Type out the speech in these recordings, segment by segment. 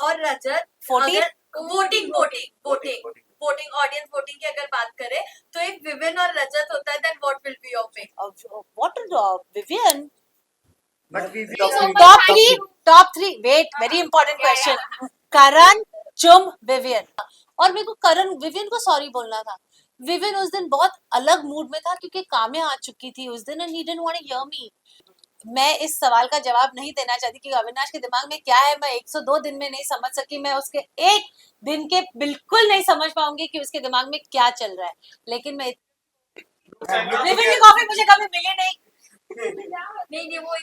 और रजत 40? अगर voting audience voting की अगर बात करें तो एक विविन और रजत होता है, then what will be your pick? What Vivian? But we Top three. Wait, very important question. Karan, Chum, Vivian. और मेरे को करण विवियन को सॉरी बोलना था. विवियन उस दिन बहुत अलग मूड में था क्योंकि काम्या आ चुकी थी उस दिन and he didn't want to hear me. मैं इस सवाल का जवाब नहीं देना चाहती कि अविनाश के दिमाग में क्या है. मैं 102 दिन में नहीं समझ सकी. मैं उसके एक दिन के बिल्कुल नहीं समझ पाऊंगी कि उसके दिमाग में क्या चल रहा है. लेकिन मैं विवियन की कॉफी मुझे कभी मिली नहीं. नहीं वो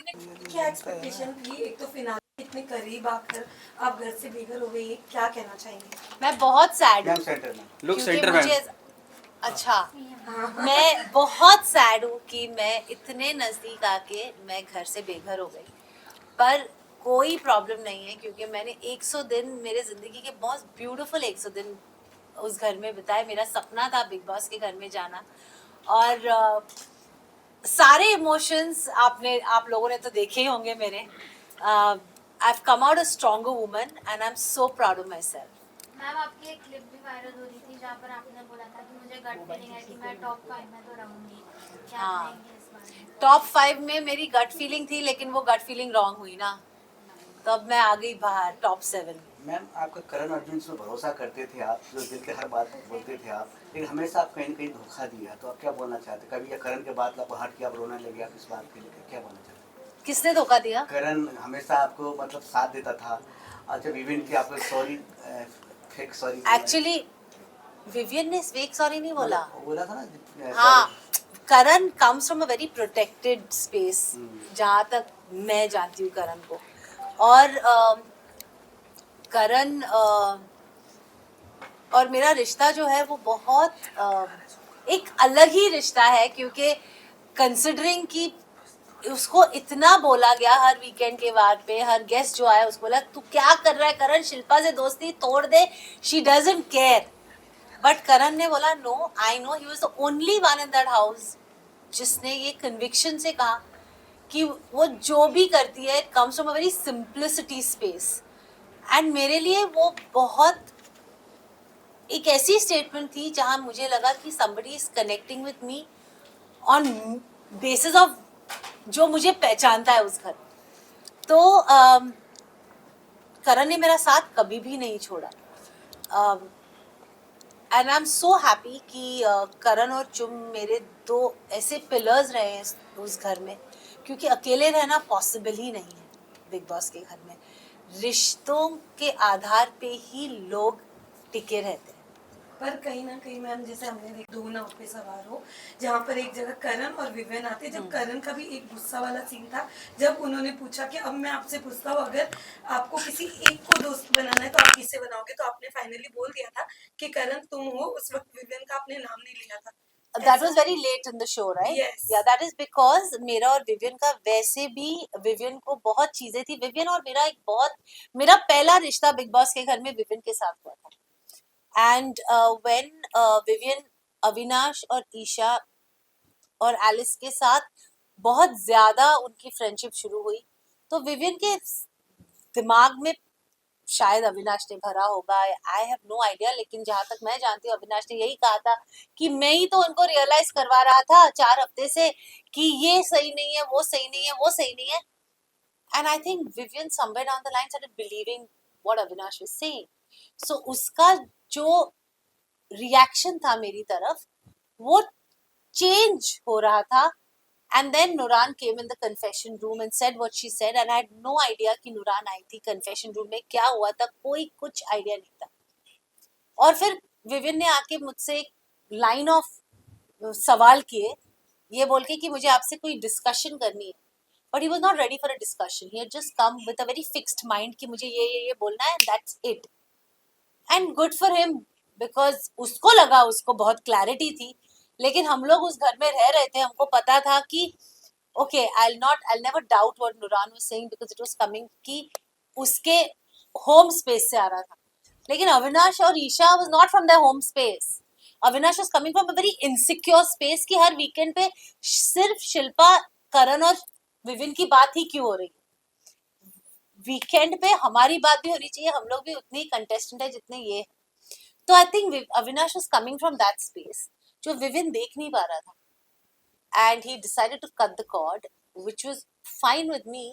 क्या एक्सपेक्टेशन थी? एक तो फिनाले इतने करीब आकर आप घर से बेघर हो गई, क्या कहना चाहेंगे? मैं बहुत सैड हूँ लुक क्योंकि सेंटर मुझे अच्छा मैं बहुत सैड हूँ कि मैं इतने नजदीक आके मैं घर से बेघर हो गई. पर कोई प्रॉब्लम नहीं है क्योंकि मैंने 100 दिन मेरे जिंदगी के बहुत ब्यूटीफुल 100 दिन उस घर में बिताए. मेरा सपना था बिग बॉस के घर में जाना और सारे इमोशंस आप लोगों ने तो देखे ही होंगे मेरे. I have come out a stronger woman and I am so proud of my self. Ma'am आपकी एक क्लिप भी वायरल हो रही थी जहाँ पर आपने बोला था कि मुझे गट फीलिंग है कि मैं टॉप 5 में तो रहूंगी. क्या हाँ. कहेंगे इस बारे में? टॉप 5 में मेरी गट फीलिंग थी लेकिन वो गट फीलिंग रॉन्ग हुई ना. तब मैं आ गई बाहर टॉप 7. मैम आपका करण अर्जुन से भरोसा करते थे आप, जो दिल की हर बात बोलते थे आप, लेकिन हमेशा आप कहीं न कहीं धोखा दिया. तो आप क्या बोलना चाहते? कभी या करण के बाद आपको हट के आप रोने लगे, आप इस बात के लिए क्या बोलना चाहते? किसने धोखा दिया? करण हमेशा आपको मतलब साथ देता था. अच्छा विविन की आपको sorry fake sorry actually Vivian ने फेक सॉरी नहीं बोला. बोला था ना. हाँ, Karan comes from a very protected space जहाँ तक मैं जानती हूँ करण को. और करण और मेरा रिश्ता जो है वो बहुत एक अलग ही रिश्ता है क्योंकि कंसिडरिंग कि उसको इतना बोला गया हर वीकेंड के बाद पे. हर गेस्ट जो आया उसको बोला तू क्या कर रहा है करण, शिल्पा से दोस्ती तोड़ दे, she doesn't care. But Karan ने बोला no, I know he was the only one in that house जिसने ये कन्विक्शन से कहा कि वो जो भी करती है it comes from a very simplicity space. And मेरे लिए वो बहुत एक ऐसी स्टेटमेंट थी जहां मुझे लगा कि somebody is connecting with me on basis of जो मुझे पहचानता है उस घर. तो करण ने मेरा साथ कभी भी नहीं छोड़ा. And I am so happy कि करण और चुम मेरे 2 ऐसे पिलर्स रहे हैं उस घर में क्योंकि अकेले रहना पॉसिबल ही नहीं है बिग बॉस के घर में. रिश्तों के आधार पे ही लोग टिके रहते हैं. पर कहीं ना कहीं मैम जैसे हमने देखा 2 नाव पे सवार हो, जहाँ पर एक जगह करण और विवियन आते, जब करण का भी एक गुस्सा वाला सीन था जब उन्होंने पूछा कि अब मैं आपसे पूछता हूँ अगर आपको किसी एक को दोस्त बनाना है तो आप किससे बनाओगे, तो आपने फाइनली बोल दिया था कि करण तुम हो. उस वक्त विवियन का आपने नाम नहीं लिया था. That was very late in the show, right? Yes. Yeah, that is because मेरा और विवियन का वैसे भी विवियन को बहुत चीजें थी. विवियन और मेरा पहला रिश्ता बिग बॉस के घर में विवियन के साथ हुआ था. एंड व्हेन विवियन अविनाश और ईशा और एलिस के साथ बहुत ज्यादा उनकी फ्रेंडशिप शुरू हुई तो विवियन के दिमाग में शायद अविनाश ने भरा होगा. I have no idea. लेकिन जहां तक मैं जानती हूँ अविनाश ने यही कहा था कि मैं ही तो उनको रियलाइज करवा रहा था 4 हफ्ते से कि ये सही नहीं है, वो सही नहीं है, वो सही नहीं है. And I think Vivian somewhere down the line started believing what Avinash was saying. So उसका जो रिएक्शन था मेरी तरफ वो चेंज हो रहा था. And then Nuran came in the confession room and said what she said and I had no idea कि Nuran आई थी confession room में. क्या हुआ था कोई कुछ आइडिया नहीं था. और फिर विविन ने आके मुझसे एक लाइन ऑफ सवाल किए ये बोल के कि मुझे आपसे कोई डिस्कशन करनी है. But he was not ready for a discussion. He had just come with a very fixed mind कि मुझे ये बोलना है, that's it. And good for him because उसको लगा उसको बहुत क्लैरिटी थी. लेकिन हम लोग उस घर में रह रहे थे, हमको पता था कि okay I never doubt what नुरान was saying because it was coming कि उसके होम स्पेस से आ रहा था. लेकिन अविनाश और Eisha was not from their home space. Avinash was coming from a very insecure space कि हर वीकेंड पे सिर्फ शिल्पा, करण और विविन की बात ही क्यों हो रही. वीकेंड पे हमारी बात भी होनी चाहिए, हम लोग भी उतने ही कंटेस्टेंट है जितने ये हैं। तो I think Avinash was coming from that space जो विविन देख नहीं पा रहा था, and he decided to cut the cord, which was fine with me,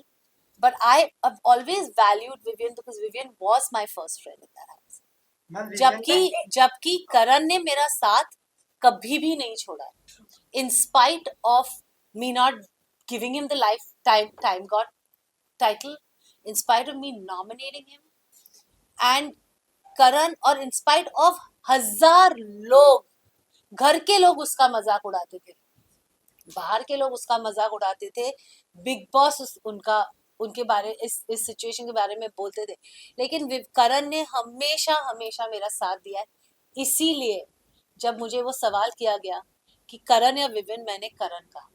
but I've always valued Vivian because Vivian was my first friend in that house. Ma'am जबकि करण ने मेरा साथ कभी भी नहीं छोड़ा, in spite of me not giving him the lifetime God title, in spite of me nominating him, and करण, और in spite of 1000 लोग, घर के लोग उसका मजाक उड़ाते थे, बाहर के लोग उसका मजाक उड़ाते थे, बिग बॉस उनके बारे इस सिचुएशन के बारे में बोलते थे, लेकिन करण ने हमेशा हमेशा मेरा साथ दिया है। इसीलिए जब मुझे वो सवाल किया गया कि करण या विविन, मैंने करण कहा,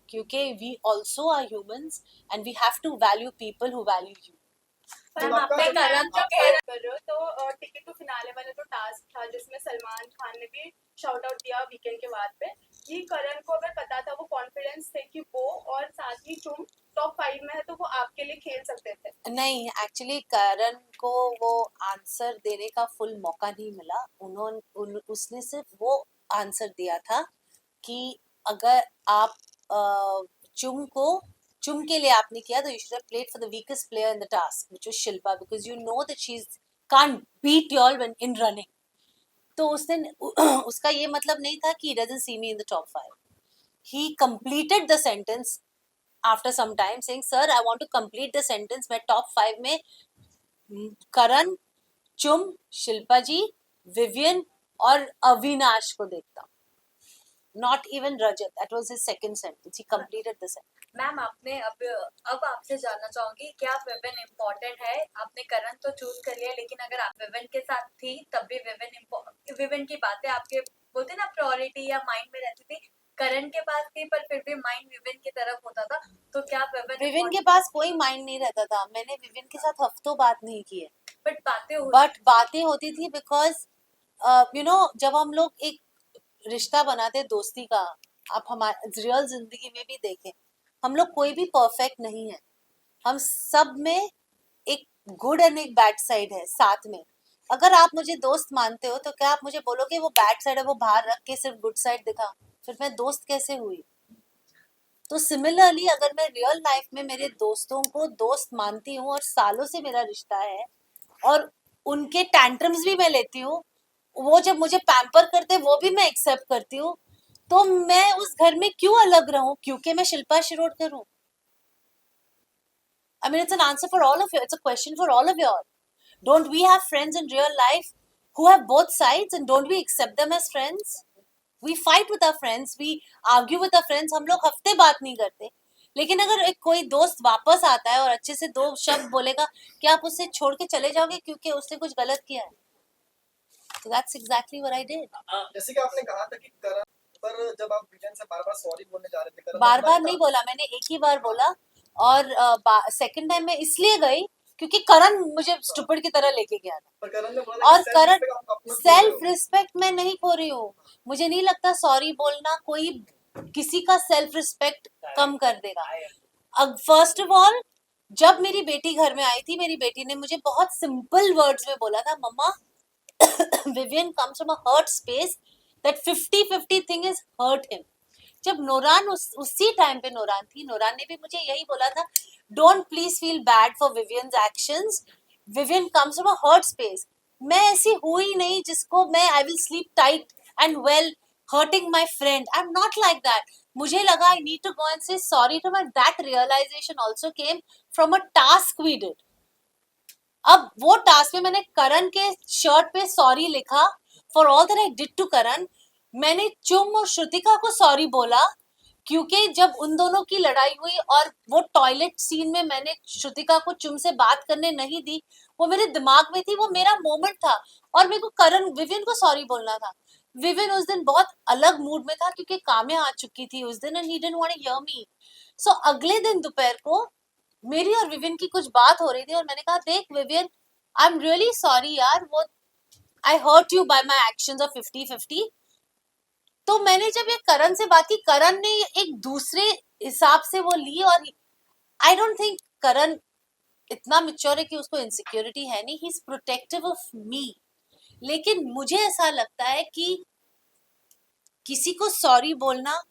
क्योंकि we also are humans and we have to value people who value you. Ma'am आपने करण जो कह कर रहे हो तो टिकट टू फिनाले वाला जो टास्क था जिसमें सलमान खान ने भी शाउट आउट दिया वीकेंड के बाद पे कि करण को अगर पता था, वो कॉन्फिडेंस थे कि वो और साथ ही चुम टॉप 5 में है तो वो आपके लिए खेल सकते थे। नहीं, एक्चुअली करण को वो आंसर देने का फुल मौका नहीं मिला। उसने सिर्फ वो आंसर दिया था कि अगर आप चुम के लिए आपने किया तो you should have played for the weakest player in the task which was Shilpa, because you know that she can't beat you all when in running. तो उसका ये मतलब नहीं था कि he doesn't see me in the top 5. He completed the sentence after some time saying, sir, I want to complete the sentence. मैं top 5 में करण, चुम, शिल्पा जी, विवियन और अविनाश को देखता हूँ, not even Rajat. That was his second sentence. He completed the sentence. Ma'am आपने अब आपसे जानना चाहूंगी क्या विविन इम्पोर्टेंट है? आपने करण तो चूज कर लिया, लेकिन अगर आप विविन के साथ थी तब भी विविन की बातें आपके बोलते ना प्रायोरिटी या माइंड में रहती थी, करण के पास थी पर फिर भी माइंड विविन की तरफ होता था, तो क्या विविन के पास कोई माइंड नहीं रहता था। मैंने विविन के साथ हफ्तों बात नहीं की है, बट बातें होती थी बिकॉज यू नो जब हम लोग एक रिश्ता बनाते दोस्ती का, आप हमारे रियल जिंदगी में भी देखें, हम लोग कोई भी परफेक्ट नहीं है, हम सब में एक गुड एंड एक बैड साइड है साथ में। अगर आप मुझे दोस्त मानते हो तो क्या आप मुझे बोलोगे वो बैड साइड है वो बाहर रख के सिर्फ गुड साइड दिखा, फिर मैं दोस्त कैसे हुई? तो सिमिलरली अगर मैं रियल लाइफ में मेरे दोस्तों को दोस्त मानती हूँ और सालों से मेरा रिश्ता है और उनके टैंट्रम्स भी मैं लेती हूँ, वो जब मुझे पैम्पर करते वो भी मैं एक्सेप्ट करती हूँ, तो मैं उस घर में क्यों अलग रहूं क्योंकि मैं शिल्पा शिरोडकर हूँ? I mean, it's an answer for all of you. It's a question for all of you all. Don't we have friends in real life who have both sides, and don't we accept them as friends? We fight with our friends, we argue with our friends. हम लोग हफ्ते बात नहीं करते, लेकिन अगर एक कोई दोस्त वापस आता है और अच्छे से 2 शब्द बोलेगा, क्या आप उससे छोड़ के चले जाओगे क्योंकि उसने कुछ गलत किया है? So that's exactly what I did. जैसे कि आपने कहा था कि करण पर जब आप विजन से बार-बार सॉरी बोलने जा रहे थे, करण बार बार नहीं बोला मैंने, एक ही बार बोला, और सेकंड टाइम मैं इसलिए गई क्योंकि करण मुझे स्टूपिड की तरह लेके गया था। पर करण ने बोला और कि करण सेल्फ सेल्फ रिस्पेक्ट मैं नहीं खो रही हूँ, मुझे नहीं लगता सॉरी बोलना कोई किसी का सेल्फ रिस्पेक्ट कम कर देगा। अब फर्स्ट ऑफ ऑल जब मेरी बेटी घर में आई थी, मेरी बेटी ने मुझे बहुत सिंपल वर्ड्स में बोला था, मम्मा Vivian comes from a hurt space, that 50-50 thing is hurt him. जब नोरान उसी टाइम पे नोरान थी, नोरान ने भी मुझे यही बोला था, don't please feel bad for Vivian's actions, Vivian comes from a hurt space. मैं ऐसी हुई नहीं जिसको मैं I will sleep tight and well hurting my friend. I'm not like that. मुझे लगा I need to go and say sorry to my, that realization also came from a task we did. अब वो task में मैंने करण के shirt पे sorry लिखा for all that I did to Karan. मैंने चुम और श्रुतिका को सॉरी बोला क्योंकि जब उन दोनों की लड़ाई हुई और वो टॉयलेट सीन में मैंने श्रुतिका को चुम से बात करने नहीं दी, वो मेरे दिमाग में थी, वो मेरा मोमेंट था और मेरे को विविन को सॉरी बोलना था। विविन उस दिन बहुत अलग मूड में था क्योंकि काम्या आ चुकी थी उस दिन, and he didn't want to hear me. So अगले दिन दोपहर को मेरी और विविन की कुछ बात हो रही थी और मैंने कहा, देख Vivian, I am really sorry यार, वो I hurt you by my actions of 50-50। तो मैंने जब ये करण से बात की, करण ने एक दूसरे हिसाब से वो ली, और आई डोंट थिंक करण इतना मेच्योर है कि उसको इनसिक्योरिटी है नहीं, he is protective of me. लेकिन मुझे ऐसा लगता है कि किसी को सॉरी बोलना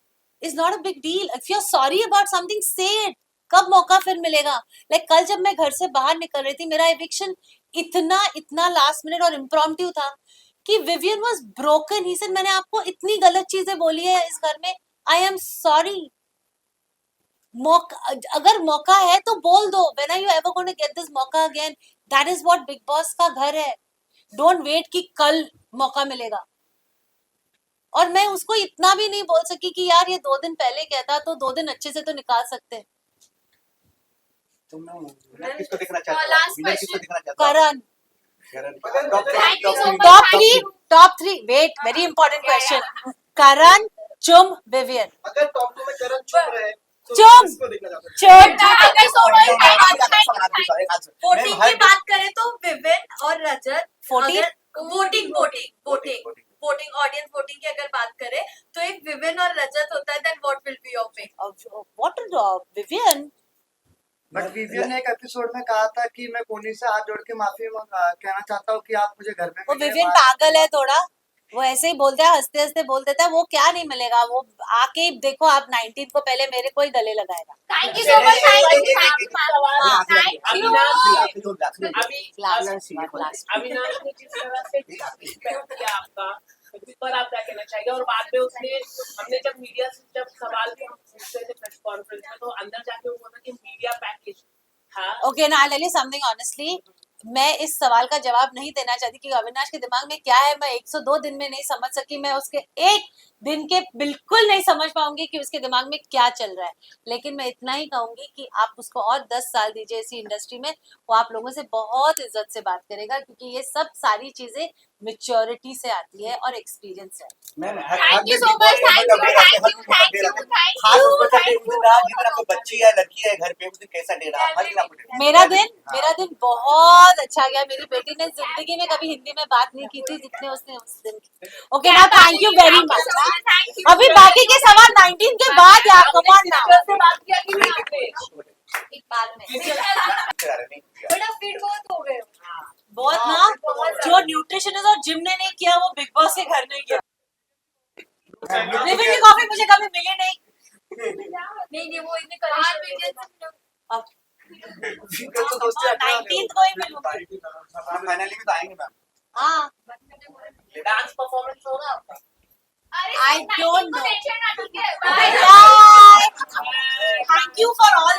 is not a big deal. If you are sorry about something, say it. कब मौका फिर मिलेगा? लाइक कल जब मैं घर से बाहर निकल रही थी, मेरा एविक्शन इतना इतना लास्ट मिनट और इम्प्रॉम्प्टू था कि Vivian was broken. He said मैंने आपको इतनी गलत चीजें बोली है इस घर में, आई एम सॉरी। मौका, अगर मौका है तो बोल दो। When are you ever going to get this मौका again? That is what Bigg Boss का घर है। डोंट वेट कि कल मौका मिलेगा। और मैं उसको इतना भी नहीं बोल सकी कि यार ये 2 दिन पहले कहता तो 2 दिन अच्छे से तो निकाल सकते। तुम विनर किसको देखना चाहते हो? last विनर किसको देखना चाहते हो? Karan. Thank you so much. Top three wait, very important question. Karan, Chum, Vivian. अगर टॉप 2 में करण चुप रहे तो चुप। किसको देखना चाहते हो? चुप। Thank you so much. Voting की बात करें तो विविन और रजत। Voting? वोटिंग ऑडियंस वोटिंग की अगर बात करें तो एक विविन और रजत होता है, then what will be your pick? What Vivian? But Vivian ने एक एपिसोड में कहा था कि मैं कोनी से हाथ जोड़ के माफी कहना चाहता हूँ कि आप मुझे घर में वो मिलिए, विवियन बाहर- पागल है थोड़ा। वो ऐसे ही बोलता है, हंसते हंसते बोल देता है। वो क्या नहीं मिलेगा, वो आके ही देखो आप 19 को पहले मेरे को ही गले लगाएगा। Thank you so much. Thank you. Thank you. हाँ। Thank you. अविनाश ने जिस तरह से डिसरिस्पेक्ट किया आपका, उस पर आप क्या कहना चाहिए? और बाद में उसने, हमने जब मीडिया से जब सवाल भी हम पूछते थे प्रेस कॉन्फ्रेंस में, तो अंदर जाके वो बोला कि मीडिया पैकेज था। ओके ना, I tell you something honestly, मैं इस सवाल का जवाब नहीं देना चाहती कि अविनाश के दिमाग में क्या है। मैं 102 दिन में नहीं समझ सकी, मैं उसके एक दिन के बिल्कुल नहीं समझ पाऊंगी कि उसके दिमाग में क्या चल रहा है। लेकिन मैं इतना ही कहूंगी कि आप उसको और 10 साल दीजिए इसी इंडस्ट्री में, वो आप लोगों से बहुत इज्जत से बात करेगा, क्योंकि ये सब सारी चीजें मेच्योरिटी से आती है और एक्सपीरियंस से आती है। Thank you so much. Thank you. Thank you. Thank you. खास उसको जब उस दिन रहा जिस दिन आपको बच्ची है, लड़की है घर पे, उस दिन कैसा डे रहा? हर दिन आपको डे रहा। मेरा दिन बहुत अच्छा गया। मेरी बेटी ने जिंदगी में कभी हिंदी में बात नहीं की थी जितने उसने उस दिन की। ओके ना, thank you very much. Thank you. अभी बाकी के सवाल 19 के बाद यार, कम ऑन नाउ। से बात किया कि नहीं आपने? एक बार में बड़ा फिट बहुत हो गए हो। बहुत ना, जो न्यूट्रिशनिस्ट और जिम ने नहीं किया वो बिग बॉस के घर ने किया। विविन की कॉफी मुझे कभी मिली नहीं। नहीं वो इतने करेक्ट अब फिर तो दोस्ती हटा रहे हो। 19 को ही मिलूंगी। फाइनली भी तो आएंगे मैम। हाँ, डांस परफॉर्मेंस होगा आपका? I don't know. Mention ना, ठीक है? Bye. Thank you for all